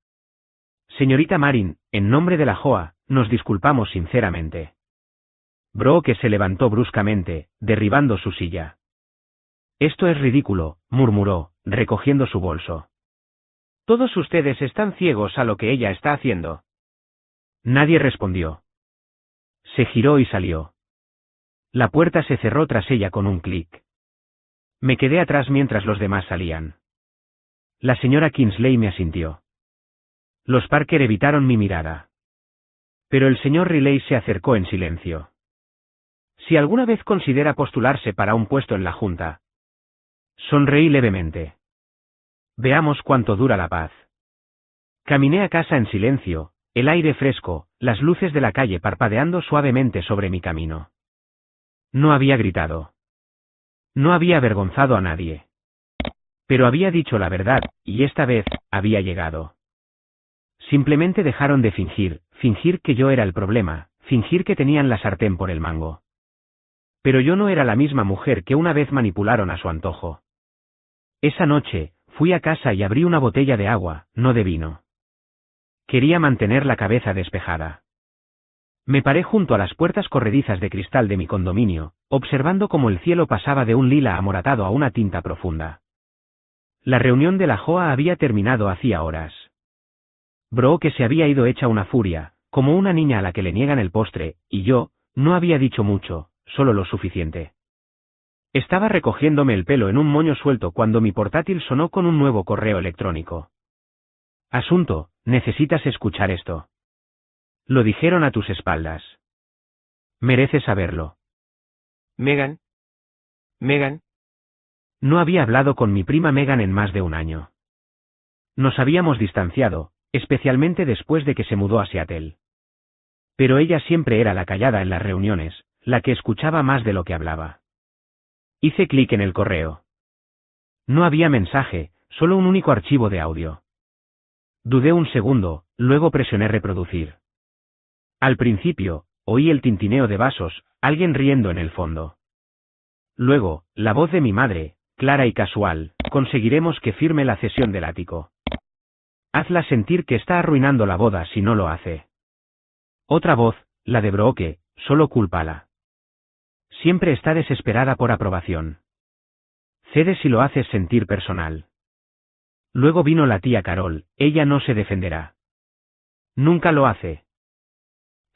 Speaker 1: Señorita Marin, en nombre de la JOA, nos disculpamos sinceramente. Brooke se levantó bruscamente, derribando su silla. Esto es ridículo, murmuró, recogiendo su bolso. Todos ustedes están ciegos a lo que ella está haciendo. Nadie respondió. Se giró y salió. La puerta se cerró tras ella con un clic. Me quedé atrás mientras los demás salían. La señora Kingsley me asintió. Los Parker evitaron mi mirada. Pero el señor Riley se acercó en silencio. Si alguna vez considera postularse para un puesto en la Junta. Sonreí levemente. Veamos cuánto dura la paz. Caminé a casa en silencio, el aire fresco, las luces de la calle parpadeando suavemente sobre mi camino. No había gritado. No había avergonzado a nadie. Pero había dicho la verdad, y esta vez, había llegado. Simplemente dejaron de fingir que yo era el problema, fingir que tenían la sartén por el mango. Pero yo no era la misma mujer que una vez manipularon a su antojo. Esa noche, fui a casa y abrí una botella de agua, no de vino. Quería mantener la cabeza despejada. Me paré junto a las puertas corredizas de cristal de mi condominio, observando cómo el cielo pasaba de un lila amoratado a una tinta profunda. La reunión de la JOA había terminado hacía horas. Brooke se había ido hecha una furia, como una niña a la que le niegan el postre, y yo, no había dicho mucho, solo lo suficiente. Estaba recogiéndome el pelo en un moño suelto cuando mi portátil sonó con un nuevo correo electrónico. Asunto, necesitas escuchar esto. Lo dijeron a tus espaldas. Merece saberlo.
Speaker 2: Megan. Megan.
Speaker 1: No había hablado con mi prima Megan en más de un año. Nos habíamos distanciado, especialmente después de que se mudó a Seattle. Pero ella siempre era la callada en las reuniones, la que escuchaba más de lo que hablaba. Hice clic en el correo. No había mensaje, solo un único archivo de audio. Dudé un segundo, luego presioné reproducir. Al principio, oí el tintineo de vasos, alguien riendo en el fondo. Luego, la voz de mi madre, clara y casual: conseguiremos que firme la cesión del ático. Hazla sentir que está arruinando la boda si no lo hace. Otra voz, la de Brooke: solo cúlpala. Siempre está desesperada por aprobación. Cede si lo haces sentir personal. Luego vino la tía Carol: ella no se defenderá. Nunca lo hace.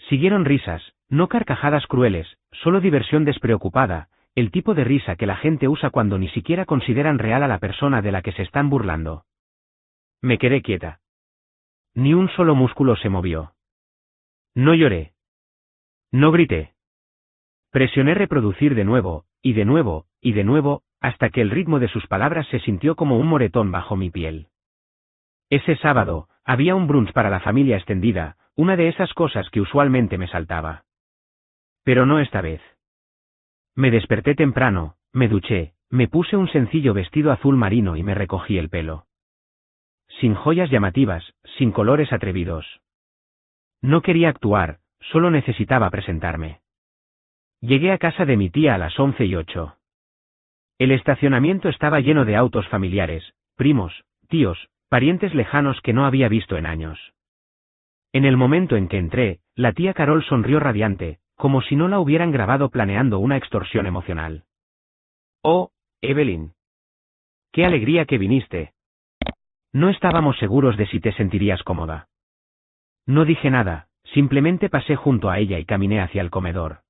Speaker 1: Siguieron risas, no carcajadas crueles, solo diversión despreocupada, el tipo de risa que la gente usa cuando ni siquiera consideran real a la persona de la que se están burlando. Me quedé quieta. Ni un solo músculo se movió. No lloré. No grité. Presioné reproducir de nuevo, y de nuevo, y de nuevo, hasta que el ritmo de sus palabras se sintió como un moretón bajo mi piel. Ese sábado, había un brunch para la familia extendida, una de esas cosas que usualmente me saltaba. Pero no esta vez. Me desperté temprano, me duché, me puse un sencillo vestido azul marino y me recogí el pelo. Sin joyas llamativas, sin colores atrevidos. No quería actuar, solo necesitaba presentarme. Llegué a casa de mi tía a las 11:08. El estacionamiento estaba lleno de autos familiares, primos, tíos, parientes lejanos que no había visto en años. En el momento en que entré, la tía Carol sonrió radiante, como si no la hubieran grabado planeando una extorsión emocional. «Oh, Evelyn. ¡Qué alegría que viniste! No estábamos seguros de si te sentirías cómoda». No dije nada, simplemente pasé junto a ella y caminé hacia el comedor.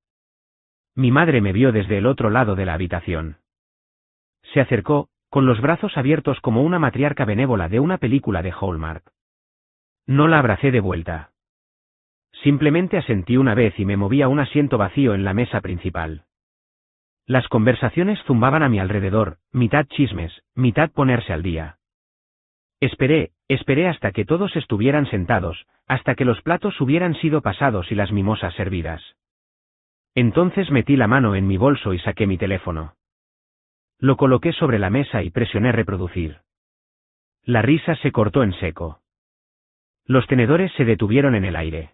Speaker 1: Mi madre me vio desde el otro lado de la habitación. Se acercó, con los brazos abiertos como una matriarca benévola de una película de Hallmark. No la abracé de vuelta. Simplemente asentí una vez y me moví a un asiento vacío en la mesa principal. Las conversaciones zumbaban a mi alrededor, mitad chismes, mitad ponerse al día. Esperé hasta que todos estuvieran sentados, hasta que los platos hubieran sido pasados y las mimosas servidas. Entonces metí la mano en mi bolso y saqué mi teléfono. Lo coloqué sobre la mesa y presioné reproducir. La risa se cortó en seco. Los tenedores se detuvieron en el aire.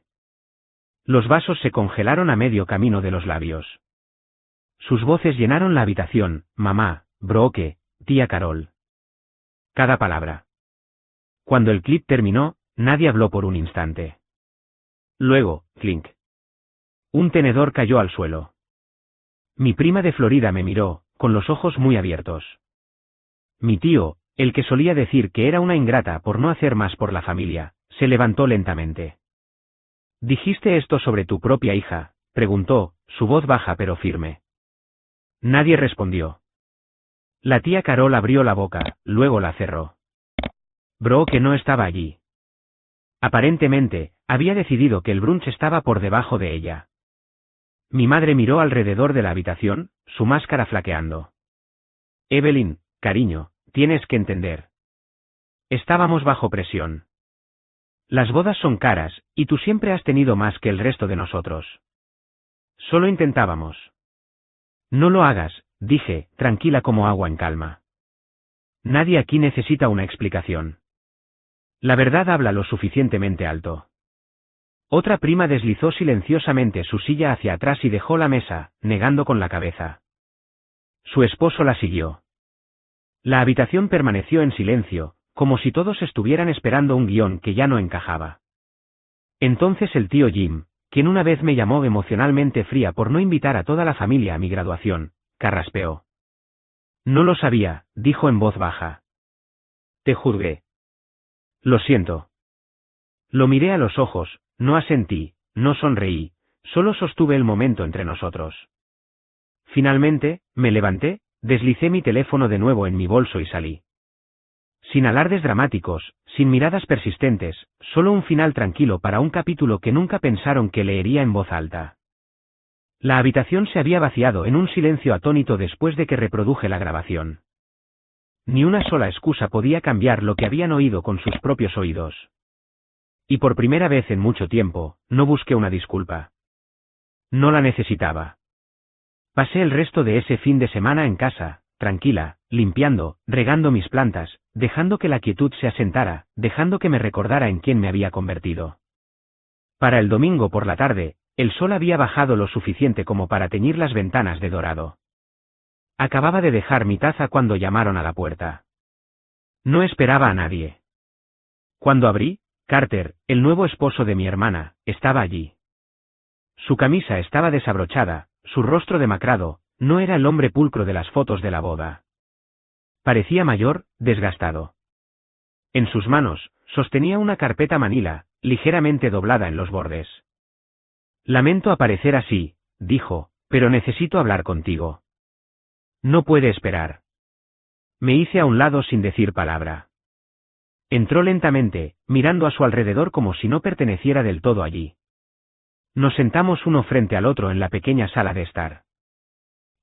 Speaker 1: Los vasos se congelaron a medio camino de los labios. Sus voces llenaron la habitación: mamá, Brooke, tía Carol. Cada palabra. Cuando el clip terminó, nadie habló por un instante. Luego, clink. Un tenedor cayó al suelo. Mi prima de Florida me miró, con los ojos muy abiertos. Mi tío, el que solía decir que era una ingrata por no hacer más por la familia, se levantó lentamente. «¿Dijiste esto sobre tu propia hija?», preguntó, su voz baja pero firme. Nadie respondió. La tía Carol abrió la boca, luego la cerró. Brooke no estaba allí. Aparentemente, había decidido que el brunch estaba por debajo de ella. Mi madre miró alrededor de la habitación, su máscara flaqueando. «Evelyn, cariño, tienes que entender. Estábamos bajo presión. Las bodas son caras, y tú siempre has tenido más que el resto de nosotros. Solo intentábamos». «No lo hagas», dije, tranquila como agua en calma. «Nadie aquí necesita una explicación. La verdad habla lo suficientemente alto». Otra prima deslizó silenciosamente su silla hacia atrás y dejó la mesa, negando con la cabeza. Su esposo la siguió. La habitación permaneció en silencio, como si todos estuvieran esperando un guión que ya no encajaba. Entonces el tío Jim, quien una vez me llamó emocionalmente fría por no invitar a toda la familia a mi graduación, carraspeó. «No lo sabía», dijo en voz baja. «Te juzgué». «Lo siento». Lo miré a los ojos, no asentí, no sonreí, solo sostuve el momento entre nosotros. Finalmente, me levanté, deslicé mi teléfono de nuevo en mi bolso y salí. Sin alardes dramáticos, sin miradas persistentes, solo un final tranquilo para un capítulo que nunca pensaron que leería en voz alta. La habitación se había vaciado en un silencio atónito después de que reproduje la grabación. Ni una sola excusa podía cambiar lo que habían oído con sus propios oídos. Y por primera vez en mucho tiempo, no busqué una disculpa. No la necesitaba. Pasé el resto de ese fin de semana en casa, tranquila, limpiando, regando mis plantas, dejando que la quietud se asentara, dejando que me recordara en quién me había convertido. Para el domingo por la tarde, el sol había bajado lo suficiente como para teñir las ventanas de dorado. Acababa de dejar mi taza cuando llamaron a la puerta. No esperaba a nadie. Cuando abrí, Carter, el nuevo esposo de mi hermana, estaba allí. Su camisa estaba desabrochada, su rostro demacrado, no era el hombre pulcro de las fotos de la boda. Parecía mayor, desgastado. En sus manos, sostenía una carpeta manila, ligeramente doblada en los bordes. Lamento aparecer así, dijo, pero necesito hablar contigo. No puede esperar. Me hice a un lado sin decir palabra. Entró lentamente, mirando a su alrededor como si no perteneciera del todo allí. Nos sentamos uno frente al otro en la pequeña sala de estar.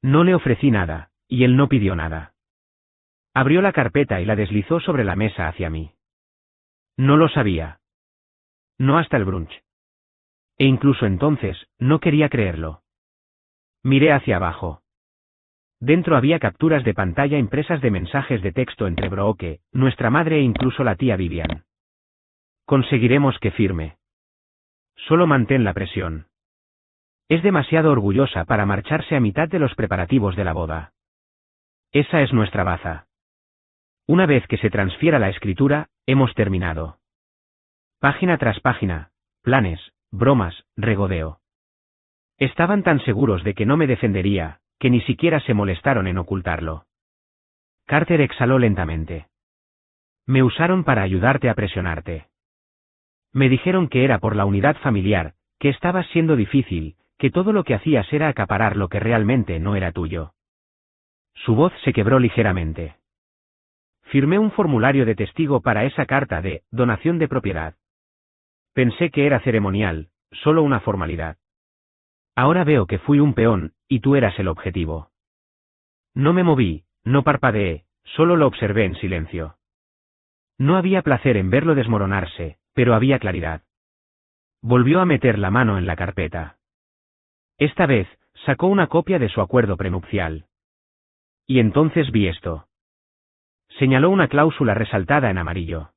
Speaker 1: No le ofrecí nada, y él no pidió nada. Abrió la carpeta y la deslizó sobre la mesa hacia mí. No lo sabía. No hasta el brunch. E incluso entonces, no quería creerlo. Miré hacia abajo. Dentro había capturas de pantalla impresas de mensajes de texto entre Brooke, nuestra madre e incluso la tía Vivian. Conseguiremos que firme. Solo mantén la presión. Es demasiado orgullosa para marcharse a mitad de los preparativos de la boda. Esa es nuestra baza. Una vez que se transfiera la escritura, hemos terminado. Página tras página, planes, bromas, regodeo. Estaban tan seguros de que no me defendería, que ni siquiera se molestaron en ocultarlo. Carter exhaló lentamente. Me usaron para ayudarte a presionarte. Me dijeron que era por la unidad familiar, que estabas siendo difícil, que todo lo que hacías era acaparar lo que realmente no era tuyo. Su voz se quebró ligeramente. Firmé un formulario de testigo para esa carta de donación de propiedad. Pensé que era ceremonial, solo una formalidad. Ahora veo que fui un peón, y tú eras el objetivo. No me moví, no parpadeé, solo lo observé en silencio. No había placer en verlo desmoronarse, pero había claridad. Volvió a meter la mano en la carpeta. Esta vez, sacó una copia de su acuerdo prenupcial. Y entonces vi esto. Señaló una cláusula resaltada en amarillo.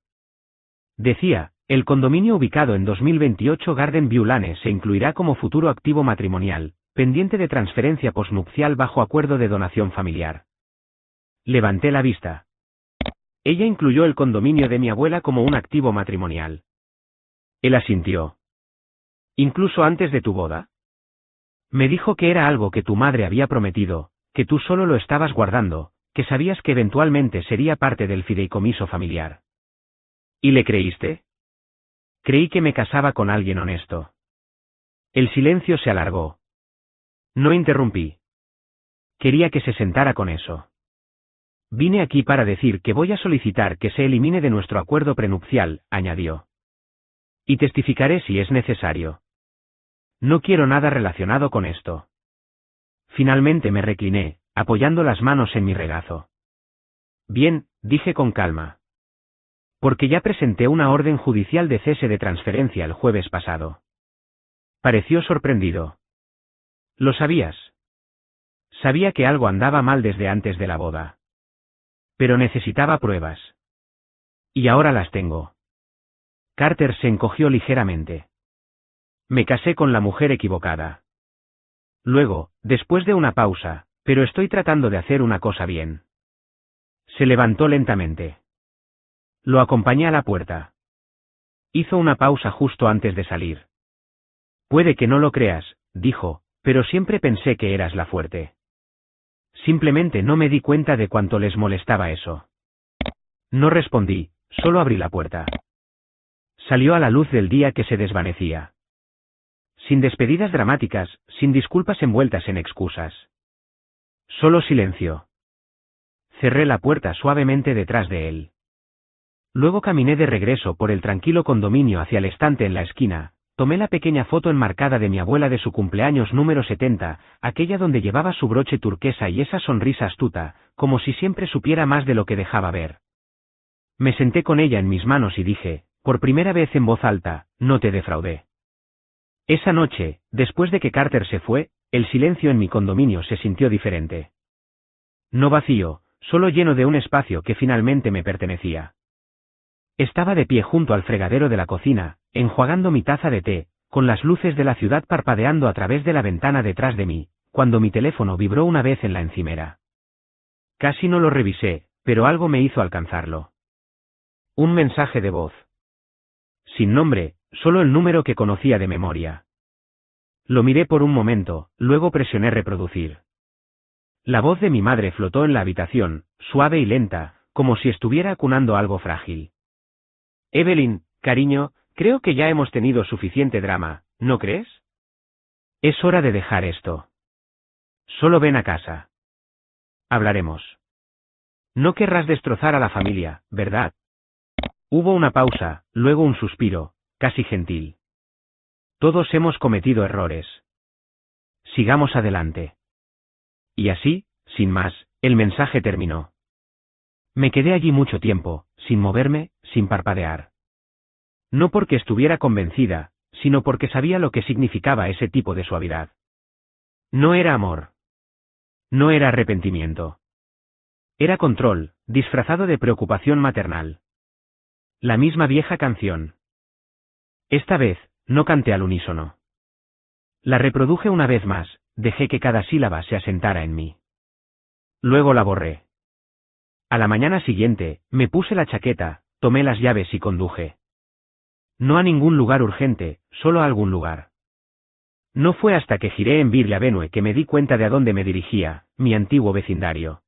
Speaker 1: Decía, el condominio ubicado en 2028 Garden View Lane se incluirá como futuro activo matrimonial, pendiente de transferencia posnupcial bajo acuerdo de donación familiar. Levanté la vista. Ella incluyó el condominio de mi abuela como un activo matrimonial. Él asintió. ¿Incluso antes de tu boda? Me dijo que era algo que tu madre había prometido, que tú solo lo estabas guardando, que sabías que eventualmente sería parte del fideicomiso familiar. ¿Y le creíste? Creí que me casaba con alguien honesto. El silencio se alargó. No interrumpí. Quería que se sentara con eso. Vine aquí para decir que voy a solicitar que se elimine de nuestro acuerdo prenupcial, añadió. Y testificaré si es necesario. No quiero nada relacionado con esto. Finalmente me recliné, apoyando las manos en mi regazo. Bien, dije con calma. Porque ya presenté una orden judicial de cese de transferencia el jueves pasado. Pareció sorprendido. ¿Lo sabías? Sabía que algo andaba mal desde antes de la boda. Pero necesitaba pruebas. Y ahora las tengo. Carter se encogió ligeramente. Me casé con la mujer equivocada. Luego, después de una pausa, pero estoy tratando de hacer una cosa bien. Se levantó lentamente. Lo acompañé a la puerta. Hizo una pausa justo antes de salir. Puede que no lo creas, dijo, pero siempre pensé que eras la fuerte. Simplemente no me di cuenta de cuánto les molestaba eso. No respondí, solo abrí la puerta. Salió a la luz del día que se desvanecía. Sin despedidas dramáticas, sin disculpas envueltas en excusas. Solo silencio. Cerré la puerta suavemente detrás de él. Luego caminé de regreso por el tranquilo condominio hacia el estante en la esquina, tomé la pequeña foto enmarcada de mi abuela de su cumpleaños número 70, aquella donde llevaba su broche turquesa y esa sonrisa astuta, como si siempre supiera más de lo que dejaba ver. Me senté con ella en mis manos y dije, por primera vez en voz alta, no te defraudé. Esa noche, después de que Carter se fue, el silencio en mi condominio se sintió diferente. No vacío, solo lleno de un espacio que finalmente me pertenecía. Estaba de pie junto al fregadero de la cocina, enjuagando mi taza de té, con las luces de la ciudad parpadeando a través de la ventana detrás de mí, cuando mi teléfono vibró una vez en la encimera. Casi no lo revisé, pero algo me hizo alcanzarlo. Un mensaje de voz. Sin nombre, solo el número que conocía de memoria. Lo miré por un momento, luego presioné reproducir. La voz de mi madre flotó en la habitación, suave y lenta, como si estuviera acunando algo frágil. Evelyn, cariño, creo que ya hemos tenido suficiente drama, ¿no crees? Es hora de dejar esto. Solo ven a casa. Hablaremos. No querrás destrozar a la familia, ¿verdad? Hubo una pausa, luego un suspiro, casi gentil. Todos hemos cometido errores. Sigamos adelante. Y así, sin más, el mensaje terminó. Me quedé allí mucho tiempo, sin moverme, sin parpadear. No porque estuviera convencida, sino porque sabía lo que significaba ese tipo de suavidad. No era amor. No era arrepentimiento. Era control, disfrazado de preocupación maternal. La misma vieja canción. Esta vez, no canté al unísono. La reproduje una vez más, dejé que cada sílaba se asentara en mí. Luego la borré. A la mañana siguiente, me puse la chaqueta, tomé las llaves y conduje. No a ningún lugar urgente, solo a algún lugar. No fue hasta que giré en Villa Avenue que me di cuenta de a dónde me dirigía, mi antiguo vecindario.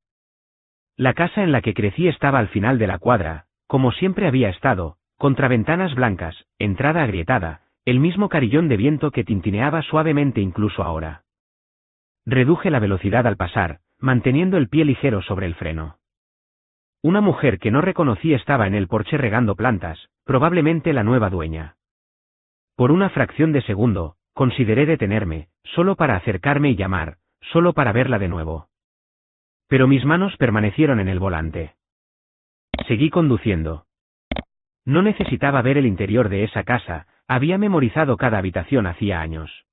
Speaker 1: La casa en la que crecí estaba al final de la cuadra, como siempre había estado, contra ventanas blancas, entrada agrietada, el mismo carillón de viento que tintineaba suavemente incluso ahora. Reduje la velocidad al pasar, manteniendo el pie ligero sobre el freno. Una mujer que no reconocí estaba en el porche regando plantas, probablemente la nueva dueña. Por una fracción de segundo, consideré detenerme, solo para acercarme y llamar, solo para verla de nuevo. Pero mis manos permanecieron en el volante. Seguí conduciendo. No necesitaba ver el interior de esa casa, había memorizado cada habitación hacía años.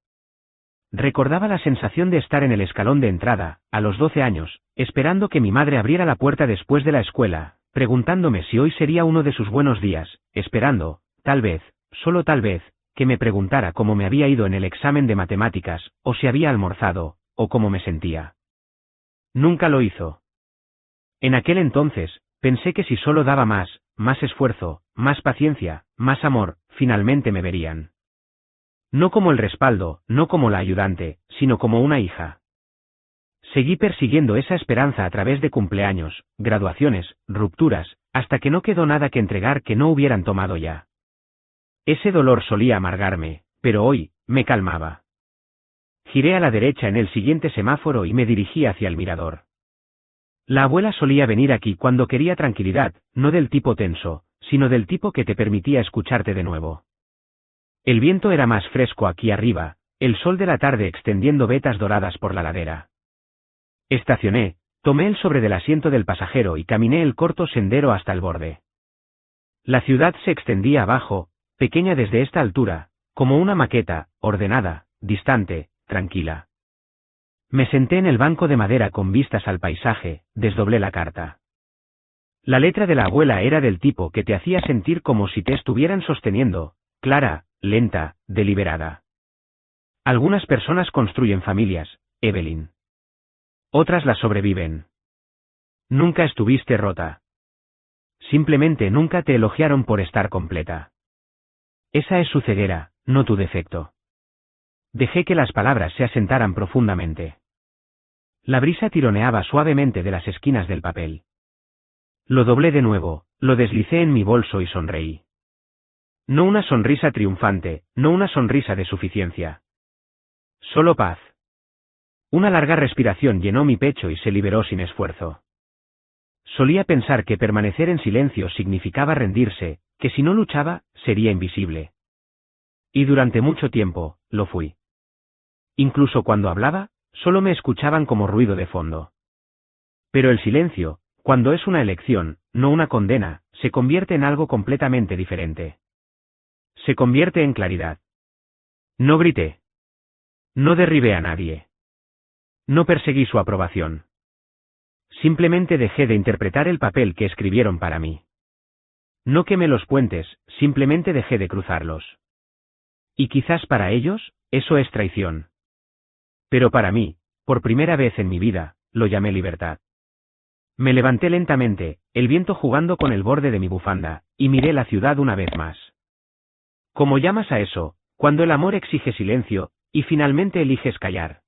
Speaker 1: Recordaba la sensación de estar en el escalón de entrada, a los 12 años, esperando que mi madre abriera la puerta después de la escuela, preguntándome si hoy sería uno de sus buenos días, esperando, tal vez, solo tal vez, que me preguntara cómo me había ido en el examen de matemáticas, o si había almorzado, o cómo me sentía. Nunca lo hizo. En aquel entonces, pensé que si solo daba más esfuerzo, más paciencia, más amor, finalmente me verían. No como el respaldo, no como la ayudante, sino como una hija. Seguí persiguiendo esa esperanza a través de cumpleaños, graduaciones, rupturas, hasta que no quedó nada que entregar que no hubieran tomado ya. Ese dolor solía amargarme, pero hoy, me calmaba. Giré a la derecha en el siguiente semáforo y me dirigí hacia el mirador. La abuela solía venir aquí cuando quería tranquilidad, no del tipo tenso, sino del tipo que te permitía escucharte de nuevo. El viento era más fresco aquí arriba, el sol de la tarde extendiendo vetas doradas por la ladera. Estacioné, tomé el sobre del asiento del pasajero y caminé el corto sendero hasta el borde. La ciudad se extendía abajo, pequeña desde esta altura, como una maqueta, ordenada, distante, tranquila. Me senté en el banco de madera con vistas al paisaje, desdoblé la carta. La letra de la abuela era del tipo que te hacía sentir como si te estuvieran sosteniendo, clara, lenta, deliberada. Algunas personas construyen familias, Evelyn. Otras las sobreviven. Nunca estuviste rota. Simplemente nunca te elogiaron por estar completa. Esa es su ceguera, no tu defecto. Dejé que las palabras se asentaran profundamente. La brisa tironeaba suavemente de las esquinas del papel. Lo doblé de nuevo, lo deslicé en mi bolso y sonreí. No una sonrisa triunfante, no una sonrisa de suficiencia. Solo paz. Una larga respiración llenó mi pecho y se liberó sin esfuerzo. Solía pensar que permanecer en silencio significaba rendirse, que si no luchaba, sería invisible. Y durante mucho tiempo, lo fui. Incluso cuando hablaba, solo me escuchaban como ruido de fondo. Pero el silencio, cuando es una elección, no una condena, se convierte en algo completamente diferente. Se convierte en claridad. No grité. No derribé a nadie. No perseguí su aprobación. Simplemente dejé de interpretar el papel que escribieron para mí. No quemé los puentes, simplemente dejé de cruzarlos. Y quizás para ellos, eso es traición. Pero para mí, por primera vez en mi vida, lo llamé libertad. Me levanté lentamente, el viento jugando con el borde de mi bufanda, y miré la ciudad una vez más. ¿Cómo llamas a eso, cuando el amor exige silencio, y finalmente eliges callar?